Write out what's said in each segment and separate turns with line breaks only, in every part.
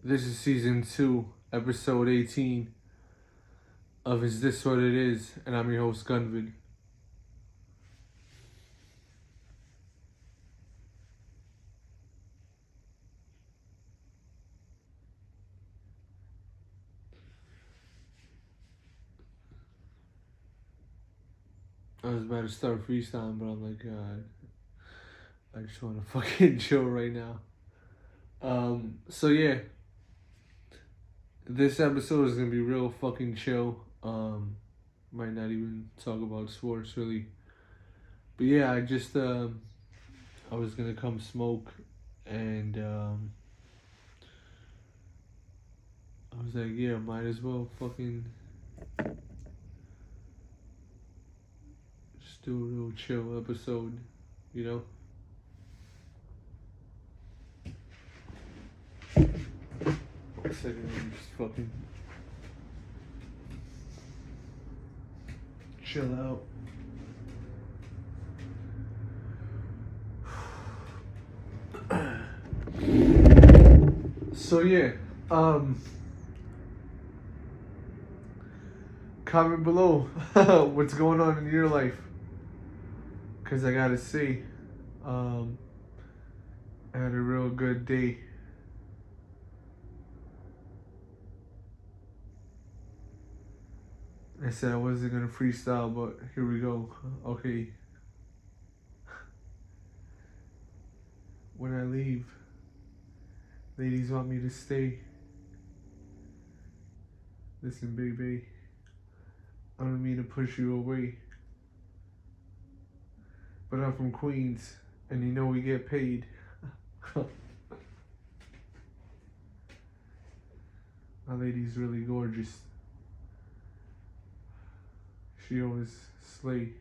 This is season 2, episode 18 of Is This What It Is? And I'm your host, Gunvid. I was about to start freestyling, but I'm like, God, I just want to fucking chill right now. So yeah, this episode is gonna be real fucking chill. Might not even talk about sports really, but yeah, I was gonna come smoke, and I was like, yeah, might as well fucking just do a real chill episode, you know. One second, let me just fucking chill out. So yeah, comment below what's going on in your life, cause I gotta see. I had a real good day. I said I wasn't gonna freestyle, but here we go. Okay. When I leave, ladies want me to stay. Listen, baby, I don't mean to push you away, but I'm from Queens, and you know we get paid. My lady's really gorgeous. She always slay.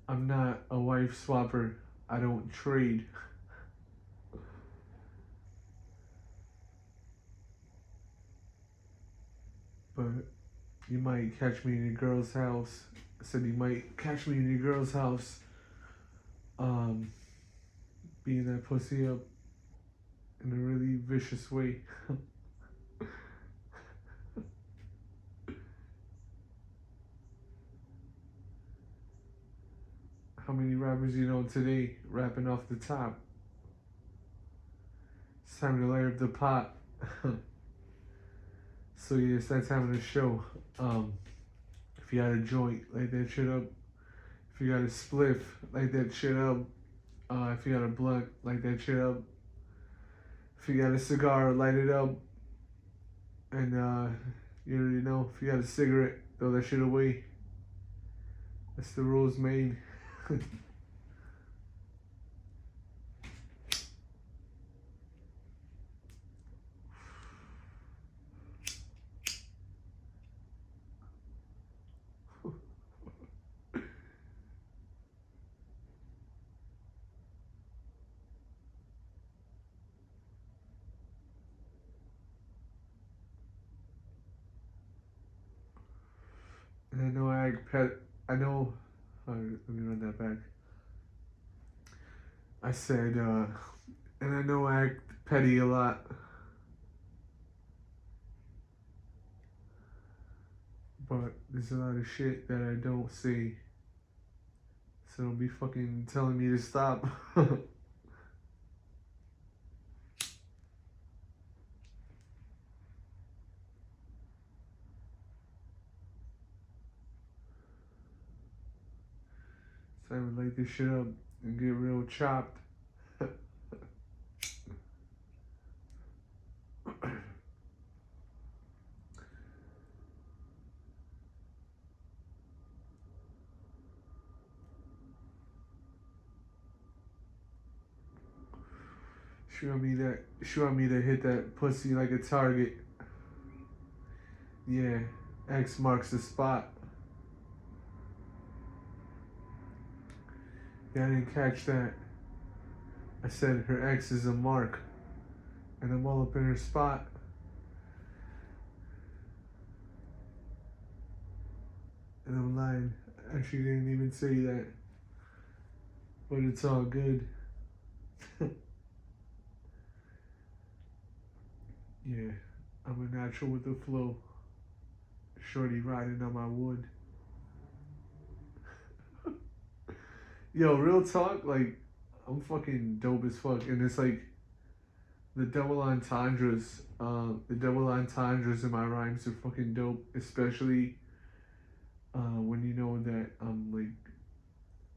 I'm not a wife swapper. I don't trade. But you might catch me in your girl's house. I said you might catch me in your girl's house. Being that pussy up in a really vicious way. How many rappers you know today rapping off the top? It's time to layer up the pot. So yeah, it's that time of the show. If you got a joint, light that shit up. If you got a spliff, light that shit up. If you got a blunt, light that shit up. If you got a cigar, light it up. And you already know, if you got a cigarette, throw that shit away. That's the rules made. And I know let me run that back. I said, and I know I act petty a lot. But there's a lot of shit that I don't say. So don't be fucking telling me to stop. So I would light this shit up and get real chopped. She want me to hit that pussy like a target. Yeah, X marks the spot. Yeah, I didn't catch that. I said her X is a mark, and I'm all up in her spot. bad. Actually didn't even say that. But it's all good. Yeah, I'm a natural with the flow. Shorty riding on my wood. Yo, real talk, like, I'm fucking dope as fuck. And it's like the double entendres. The double entendres in my rhymes are fucking dope. Especially when you know that I'm like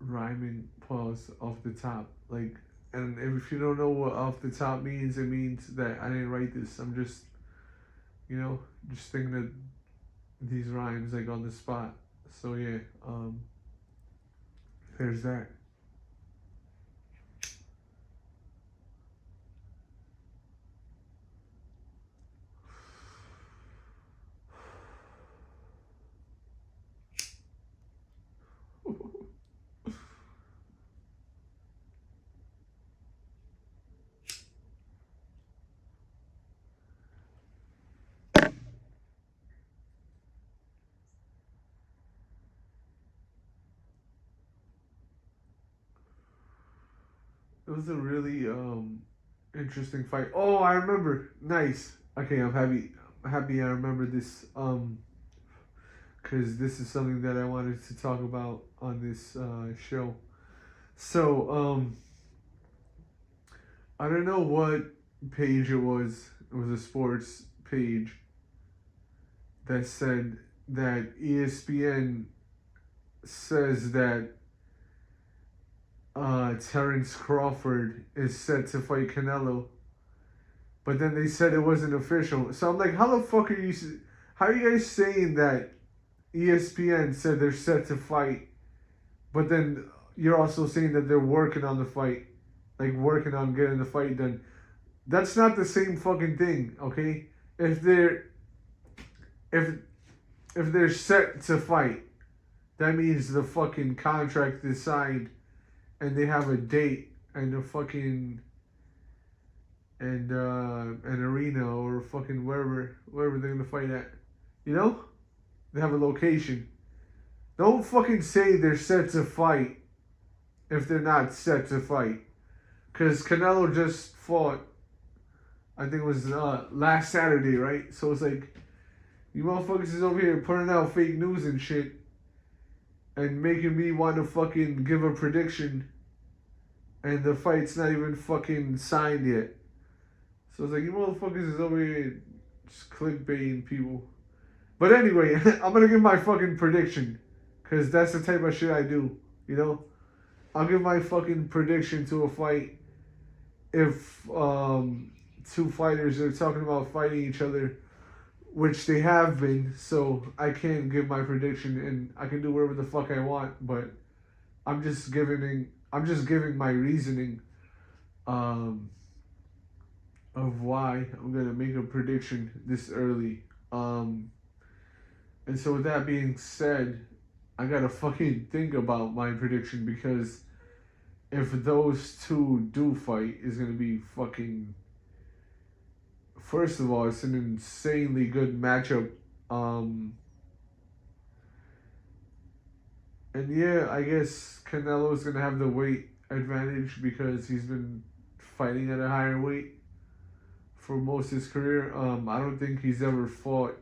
rhyming pause off the top. Like, and if you don't know what off the top means, it means that I didn't write this. I'm just, just thinking of these rhymes like on the spot. So yeah, there's that. It was a really interesting fight. Oh, I remember. Nice. Okay, I'm happy I remember this. Because this is something that I wanted to talk about on this show. So, I don't know what page it was. It was a sports page that said that ESPN says that Terrence Crawford is set to fight Canelo, but then they said it wasn't official. So I'm like, how the fuck are you? How are you guys saying that ESPN said they're set to fight, but then you're also saying that they're working on the fight, like working on getting the fight done? That's not the same fucking thing, okay? If they're if they're set to fight, that means the fucking contract is signed and they have a date and a fucking and an arena or fucking wherever they're gonna fight at. You know? They have a location. Don't fucking say they're set to fight if they're not set to fight. Cause Canelo just fought, I think it was last Saturday, right? So it's like, you motherfuckers is over here putting out fake news and shit and making me want to fucking give a prediction and the fight's not even fucking signed yet. So it's like, you motherfuckers is over here just clickbaiting people. But anyway, I'm gonna give my fucking prediction. Cause that's the type of shit I do, you know? I'll give my fucking prediction to a fight if two fighters are talking about fighting each other, which they have been, so I can't give my prediction and I can do whatever the fuck I want, but I'm just giving my reasoning of why I'm gonna make a prediction this early. And so with that being said, I gotta fucking think about my prediction because if those two do fight, it's gonna be fucking. First of all, it's an insanely good matchup. And yeah, I guess Canelo's gonna have the weight advantage because he's been fighting at a higher weight for most of his career. I don't think he's ever fought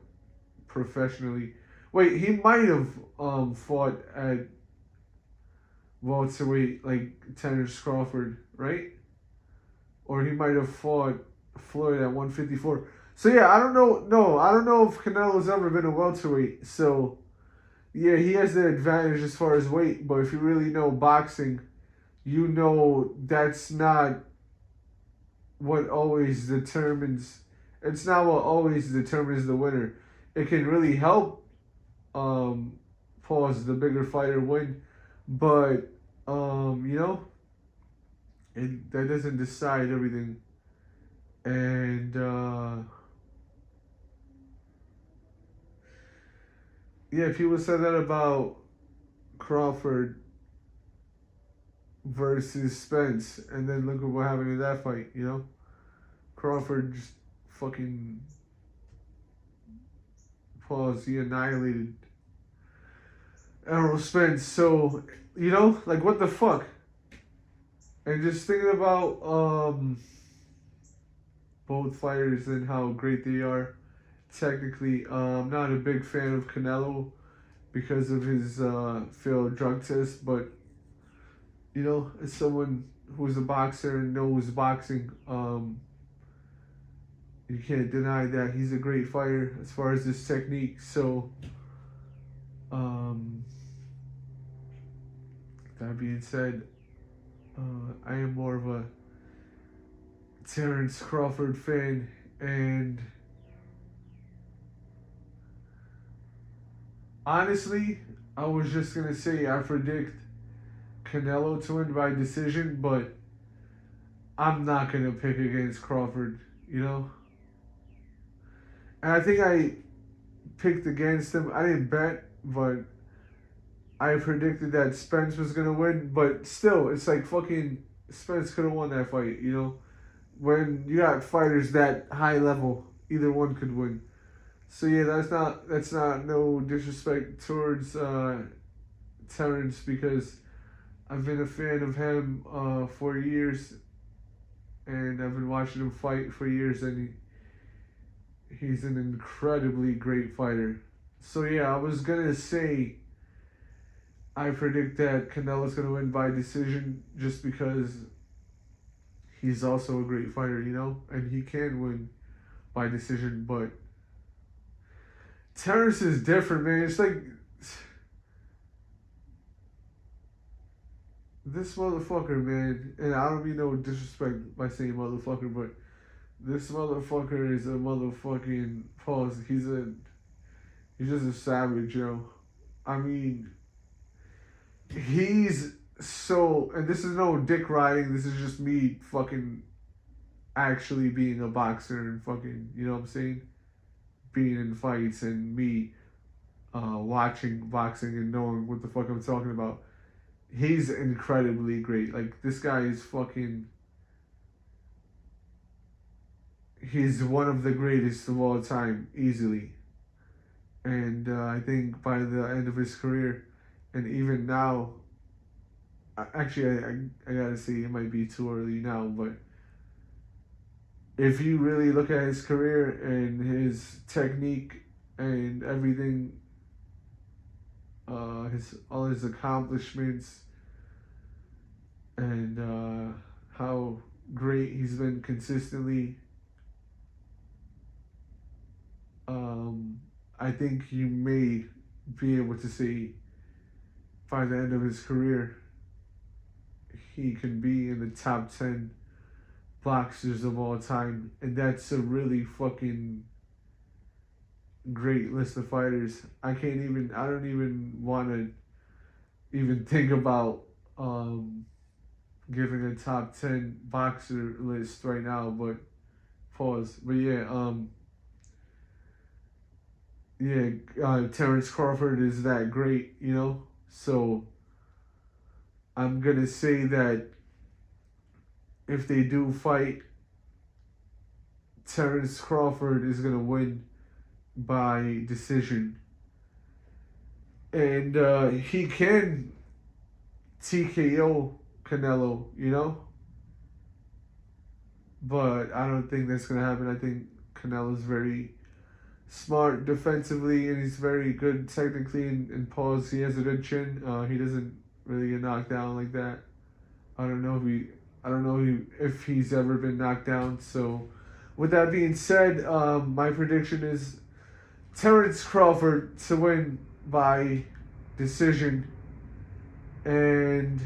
professionally. Wait, he might have fought at welterweight like Terrence Crawford, right? Or he might have fought Floyd at 154. So yeah, I don't know. No, I don't know if Canelo's ever been a welterweight. So yeah, he has the advantage as far as weight. But if you really know boxing, you know that's not what always determines. It's not what always determines the winner. It can really help pause the bigger fighter win, but that doesn't decide everything. And yeah, people said that about Crawford versus Spence, and then look at what happened in that fight. Crawford just fucking pause. He annihilated Errol Spence. So, like, what the fuck? And just thinking about both fighters and how great they are technically. I'm not a big fan of Canelo because of his failed drug test, but as someone who's a boxer and knows boxing, you can't deny that he's a great fighter as far as his technique. So, that being said, I am more of a Terrence Crawford fan, and honestly, I was just gonna say I predict Canelo to win by decision, but I'm not gonna pick against Crawford, And I think I picked against him. I didn't bet, but I predicted that Spence was gonna win. But still, it's like fucking Spence could have won that fight, When you got fighters that high level, either one could win. So yeah, that's not no disrespect towards Terrence, because I've been a fan of him for years, and I've been watching him fight for years, and he's an incredibly great fighter. So yeah, I was gonna say I predict that Canelo's gonna win by decision just because he's also a great fighter, and he can win by decision, but Terrence is different, man. It's like this motherfucker, man, and I don't mean no disrespect by saying motherfucker, but this motherfucker is a motherfucking pause. He's just a savage, I mean, he's so, and this is no dick riding. This is just me fucking actually being a boxer and fucking, you know what I'm saying? Being in fights and me watching boxing and knowing what the fuck I'm talking about. He's incredibly great. Like, this guy is fucking... He's one of the greatest of all time, easily. And I think by the end of his career, and even now, actually, I gotta say, it might be too early now, but if you really look at his career and his technique and everything, all his accomplishments, and how great he's been consistently, I think you may be able to say by the end of his career, he can be in the top 10 boxers of all time. And that's a really fucking great list of fighters. I don't even want to even think about giving a top 10 boxer list right now, but pause. But Terrence Crawford is that great, So I'm gonna say that if they do fight, Terrence Crawford is gonna win by decision, and he can TKO Canelo, But I don't think that's gonna happen. I think Canelo's very smart defensively, and he's very good technically in pause. He has a good chin. He doesn't really get knocked down like that. I don't know if he's ever been knocked down. So, with that being said, my prediction is Terrence Crawford to win by decision. And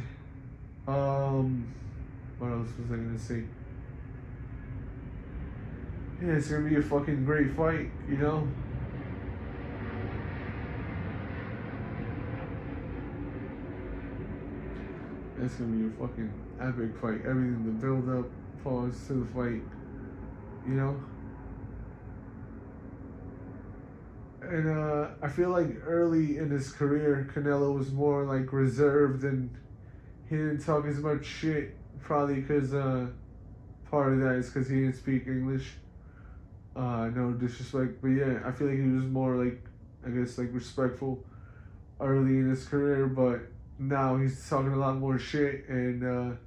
what else was I gonna say? Yeah, it's gonna be a fucking great fight, It's gonna be a fucking epic fight. Everything, the build up, pause to the fight, And I feel like early in his career, Canelo was more like reserved and he didn't talk as much shit. Probably because part of that is because he didn't speak English. No disrespect, but yeah, I feel like he was more like, I guess, like respectful. early in his career, but now he's talking a lot more shit. And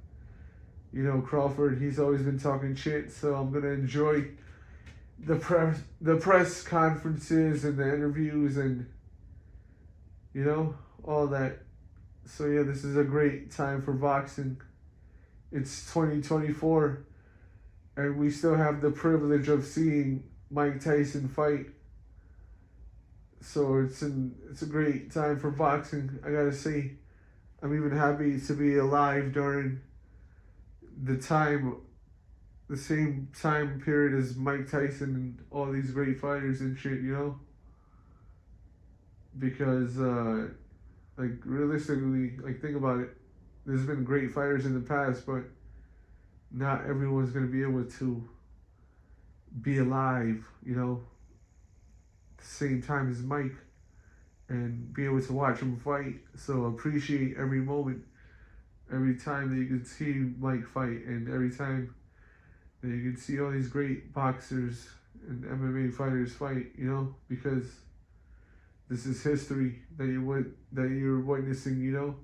you know, Crawford, he's always been talking shit, so I'm gonna enjoy the press conferences and the interviews and, you know, all that. So yeah, this is a great time for boxing. It's 2024, and we still have the privilege of seeing Mike Tyson fight. So it's a great time for boxing. I gotta say, I'm even happy to be alive during the same time period as Mike Tyson and all these great fighters and shit, you know? Because, like, realistically, like, think about it. There's been great fighters in the past, but not everyone's going to be able to be alive, you know, at the same time as Mike and be able to watch him fight. So appreciate every moment, every time that you can see Mike fight, and every time that you can see all these great boxers and MMA fighters fight, you know, because this is history that you're witnessing, you know.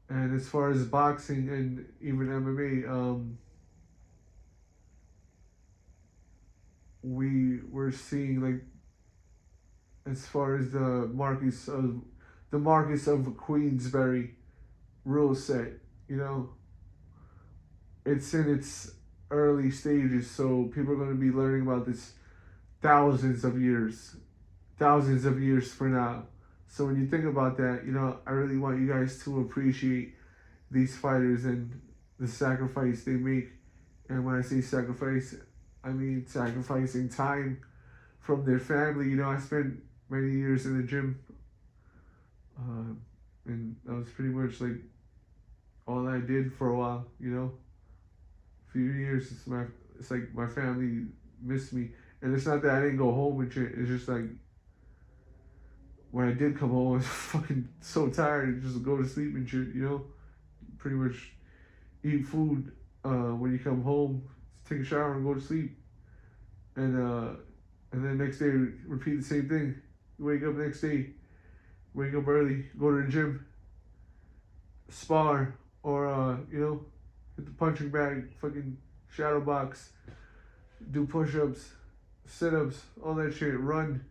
And as far as boxing and even MMA, we're seeing, like, as far as the Marcus of Queensberry rule set, you know, it's in its early stages, so people are going to be learning about this thousands of years for now. So when you think about that, you know, I really want you guys to appreciate these fighters and the sacrifice they make. And when I say sacrifice, I mean sacrificing time from their family. You know, I spent many years in the gym, and that was pretty much like all I did for a while. You know, a few years. It's like my family missed me, and it's not that I didn't go home and shit. It's just like when I did come home, I was fucking so tired, just go to sleep and shit. You know, pretty much eat food when you come home, take a shower and go to sleep, and then next day repeat the same thing. You wake up next day, wake up early, go to the gym, spar, or you know, hit the punching bag, fucking shadow box, do push-ups, sit-ups, all that shit, run,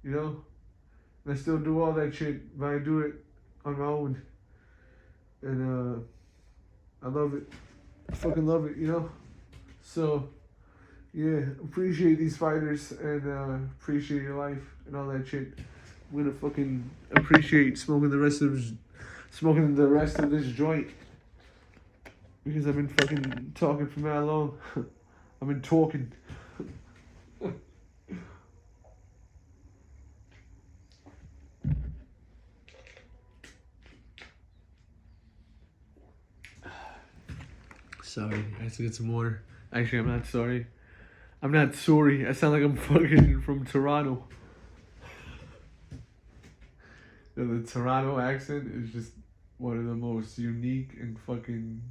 you know. And I still do all that shit, but I do it on my own, and I love it. I fucking love it, you know. So yeah, appreciate these fighters and appreciate your life and all that shit. I'm gonna fucking appreciate smoking the rest of this joint because I've been fucking talking for that long. I've been talking. Sorry, I have to get some water. Actually, I'm not sorry. I'm not sorry. I sound like I'm fucking from Toronto. The Toronto accent is just one of the most unique and fucking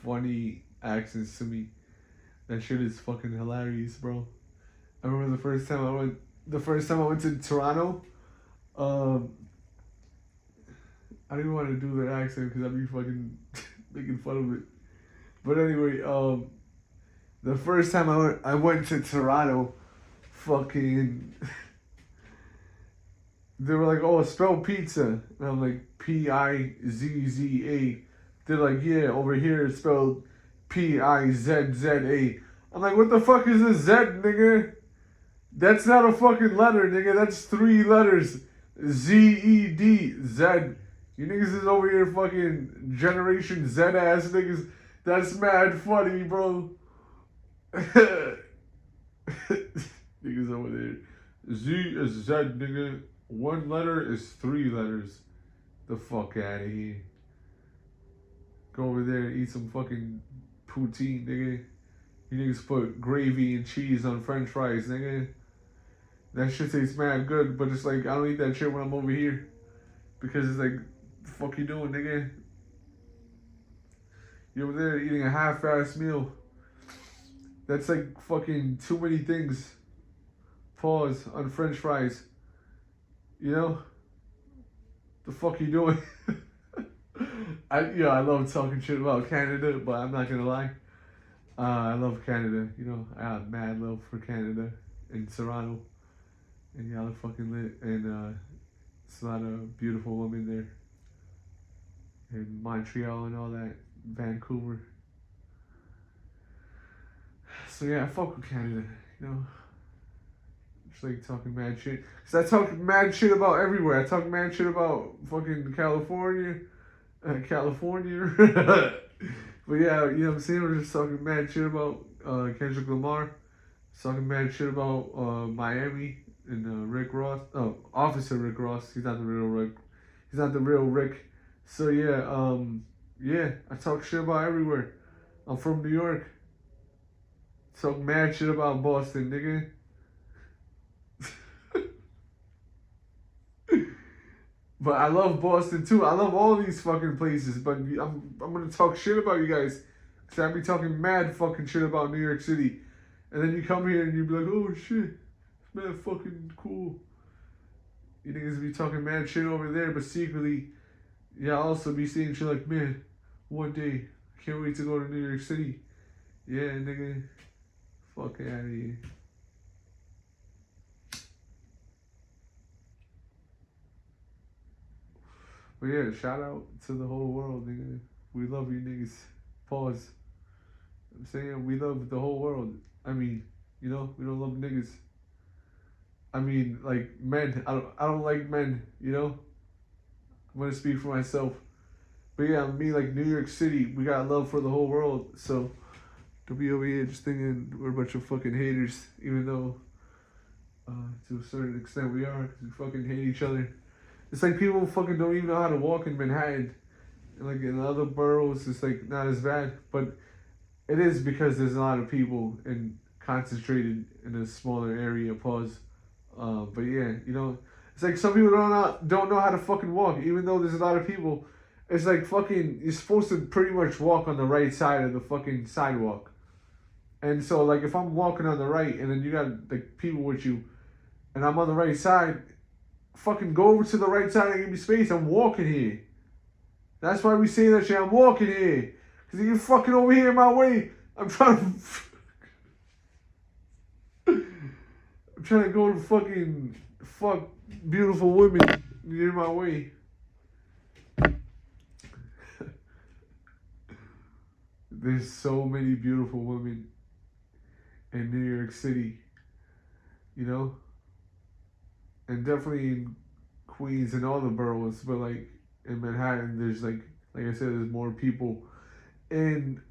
funny accents to me. That shit is fucking hilarious, bro. I remember the first time I went to Toronto, I didn't want to do that accent because I'd be fucking making fun of it. But anyway, the first time I went to Toronto, fucking, they were like, "Oh, spell pizza," and I'm like, Pizza. They're like, "Yeah, over here it's spelled Pizza. I'm like, "What the fuck is a Z, nigga? That's not a fucking letter, nigga. That's 3 letters. Zed, Z. You niggas is over here fucking Generation Z ass niggas. That's mad funny, bro." Niggas over there. Z is Z, nigga. 1 letter is 3 letters. The fuck out of here. Go over there and eat some fucking poutine, nigga. You niggas put gravy and cheese on french fries, nigga. That shit tastes mad good, but it's like, I don't eat that shit when I'm over here. Because it's like, the fuck you doing, nigga? You're over there eating a half-ass meal. That's like fucking too many things. Pause on french fries. You know? The fuck you doing? I love talking shit about Canada, but I'm not gonna lie. I love Canada. You know, I have mad love for Canada and Toronto, and y'all are fucking lit. And it's a lot of beautiful women there, and Montreal and all that, Vancouver. So yeah, I fuck with Canada. You know, just like talking mad shit. Cause I talk mad shit about everywhere. I talk mad shit about fucking California. But yeah, you know what I'm saying? We're just talking mad shit about Kendrick Lamar. Talking mad shit about Miami and Rick Ross. Oh, Officer Rick Ross. He's not the real Rick. He's not the real Rick. So yeah, yeah, I talk shit about everywhere. I'm from New York. Talk mad shit about Boston, nigga. But I love Boston too. I love all these fucking places. But I'm gonna talk shit about you guys. Cause I be talking mad fucking shit about New York City. And then you come here and you be like, oh shit, it's mad fucking cool. You niggas be talking mad shit over there, but secretly, yeah, I'll also be saying shit like, man, one day, can't wait to go to New York City. Yeah, nigga, fuck out of here. But yeah, shout out to the whole world, nigga. We love you niggas. Pause. I'm saying we love the whole world. I mean, you know, we don't love niggas. I mean, like men. I don't like men. You know. I'm gonna speak for myself. But yeah, me like New York City, we got love for the whole world. So don't be over here just thinking we're a bunch of fucking haters, even though to a certain extent we are, because we fucking hate each other. It's like people fucking don't even know how to walk in Manhattan. And like in other boroughs, it's like not as bad. But it is because there's a lot of people and concentrated in a smaller area. Pause. But yeah, you know, it's like some people don't know how to fucking walk, even though there's a lot of people. It's like fucking, you're supposed to pretty much walk on the right side of the fucking sidewalk. And so like if I'm walking on the right and then you got like people with you, and I'm on the right side, fucking go over to the right side and give me space. I'm walking here. That's why we say that shit. I'm walking here. Because you're fucking over here in my way. I'm trying to... I'm trying to go to fucking... Fuck beautiful women. You're in my way. There's so many beautiful women in New York City. You know? And definitely in Queens and all the boroughs. But like in Manhattan, there's like I said, there's more people. And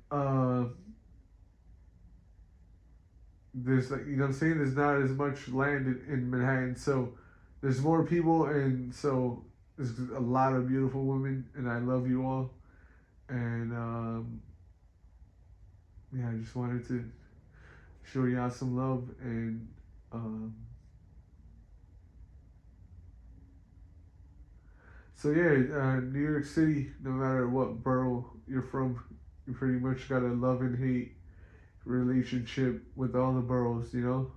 there's like, you know what I'm saying, there's not as much land in Manhattan, so there's more people, and so there's a lot of beautiful women, and I love you all. And yeah, I just wanted to show y'all some love. And so yeah, New York City, no matter what borough you're from, you pretty much got a love and hate relationship with all the boroughs, you know?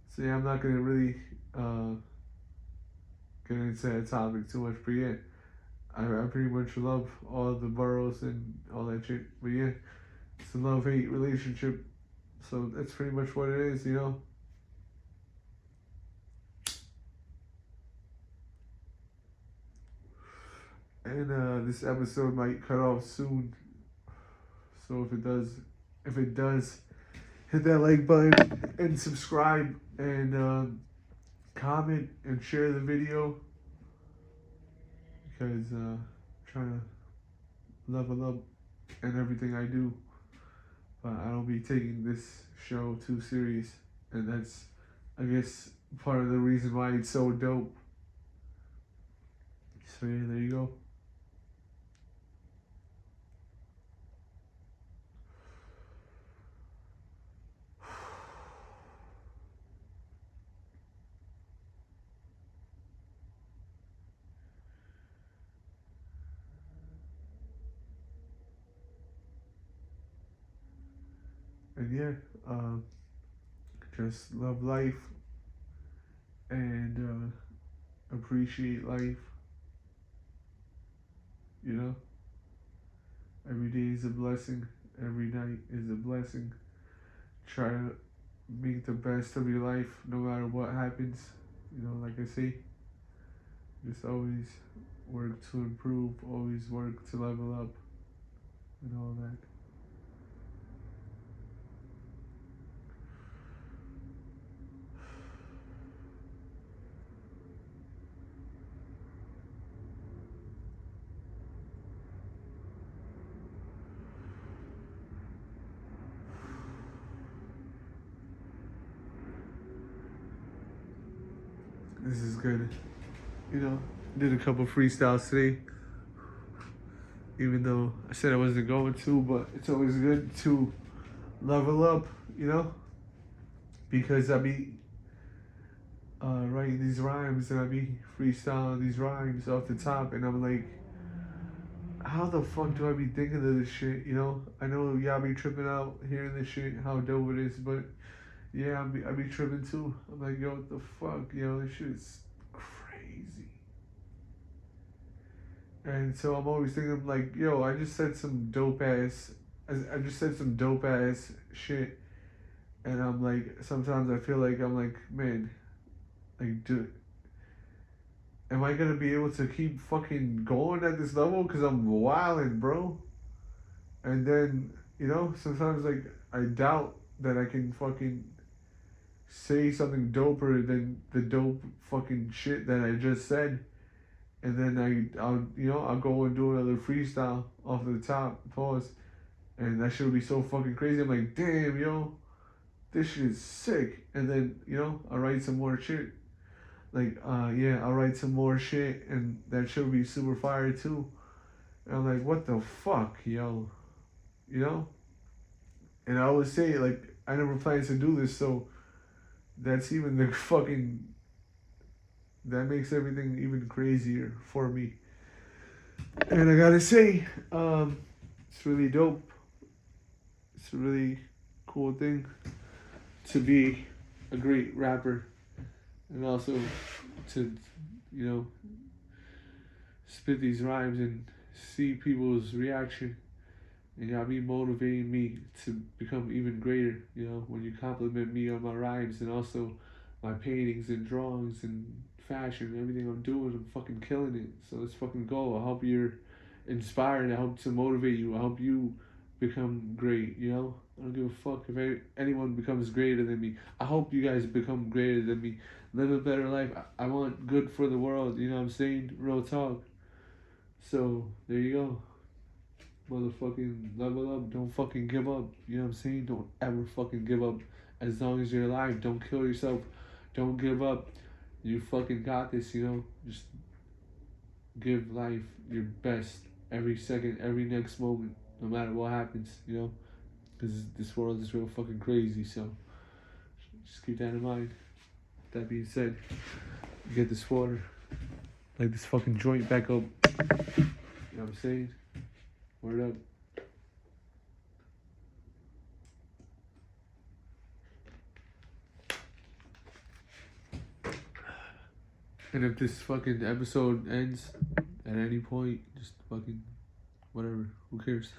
So yeah, I'm not gonna really get into that topic too much, but yeah, I pretty much love all the boroughs and all that shit. But yeah, it's a love-hate relationship, so that's pretty much what it is, you know? And this episode might cut off soon, so if it does, hit that like button and subscribe and comment and share the video, because I'm trying to level up in everything I do, but I don't be taking this show too serious, and that's, I guess, part of the reason why it's so dope. So yeah, there you go. And yeah, just love life, and appreciate life. You know, every day is a blessing. Every night is a blessing. Try to make the best of your life no matter what happens. You know, like I say, just always work to improve, always work to level up, and all that. This is good. You know, did a couple freestyles today, even though I said I wasn't going to, but it's always good to level up, you know, because I be writing these rhymes and I be freestyling these rhymes off the top, and I'm like, how the fuck do I be thinking of this shit? You know, I know y'all be tripping out hearing this shit, how dope it is, but yeah, I be tripping too. I'm like, yo, what the fuck, yo, this shit is crazy. And so I'm always thinking like, yo, I just said some dope ass, I just said some dope ass shit, and I'm like, sometimes I feel like I'm like, man, like, dude, am I gonna be able to keep fucking going at this level? Cause I'm wildin', bro. And then, you know, sometimes like I doubt that I can fucking say something doper than the dope fucking shit that I just said. And then I'll go and do another freestyle off the top, pause, and that shit would be so fucking crazy. I'm like, damn, yo, this shit is sick. And then, you know, I'll write some more shit. Like, yeah, I'll write some more shit, and that shit would be super fire too. And I'm like, what the fuck, yo, you know? And I always say, like, I never planned to do this, so that's even the fucking, that makes everything even crazier for me. And I gotta say, it's really dope. It's a really cool thing to be a great rapper, and also to, you know, spit these rhymes and see people's reaction. And y'all be motivating me to become even greater, you know, when you compliment me on my rhymes and also my paintings and drawings and fashion, everything I'm doing, I'm fucking killing it. So let's fucking go. I hope you're inspired. I hope to motivate you. I hope you become great, you know? I don't give a fuck if anyone becomes greater than me. I hope you guys become greater than me. Live a better life. I want good for the world, you know what I'm saying? Real talk. So, there you go. Motherfucking level up. Don't fucking give up. You know what I'm saying? Don't ever fucking give up. As long as you're alive, don't kill yourself. Don't give up. You fucking got this, you know? Just give life your best every second, every next moment, no matter what happens, you know? Because this world is real fucking crazy, so just keep that in mind. That being said, get this water, like this fucking joint back up. You know what I'm saying? Word up. And if this fucking episode ends at any point, just fucking whatever. Who cares?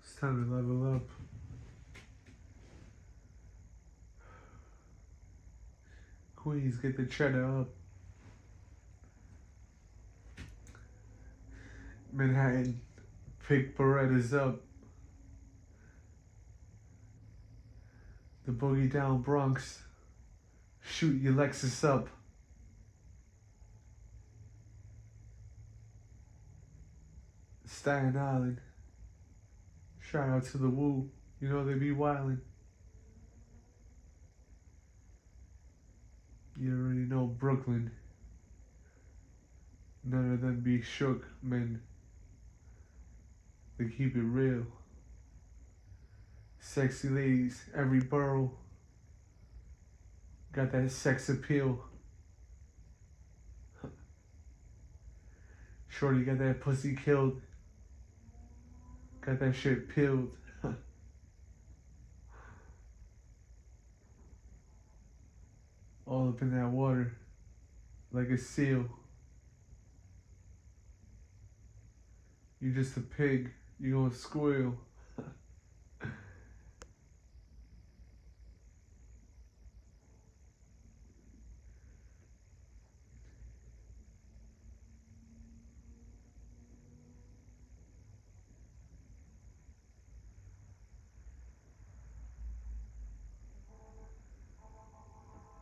It's time to level up. Queens, get the cheddar up. Manhattan, pick Berettas up. The boogie down Bronx, shoot your Lexus up. Staten Island, shout out to the Woo, you know they be wildin'. You already know Brooklyn, none of them be shook, men. They keep it real. Sexy ladies, every borough got that sex appeal. Shorty got that pussy killed. Got that shit peeled. All up in that water like a seal. You just a pig, you gonna squeal.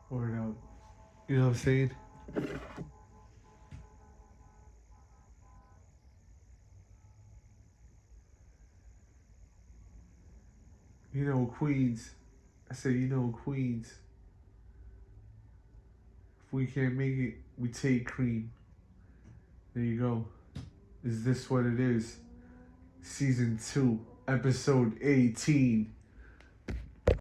Word out. You know what I'm saying? You know Queens. I said you know Queens. If we can't make it, we take cream. There you go. Is this what it is? Season 2, episode 18.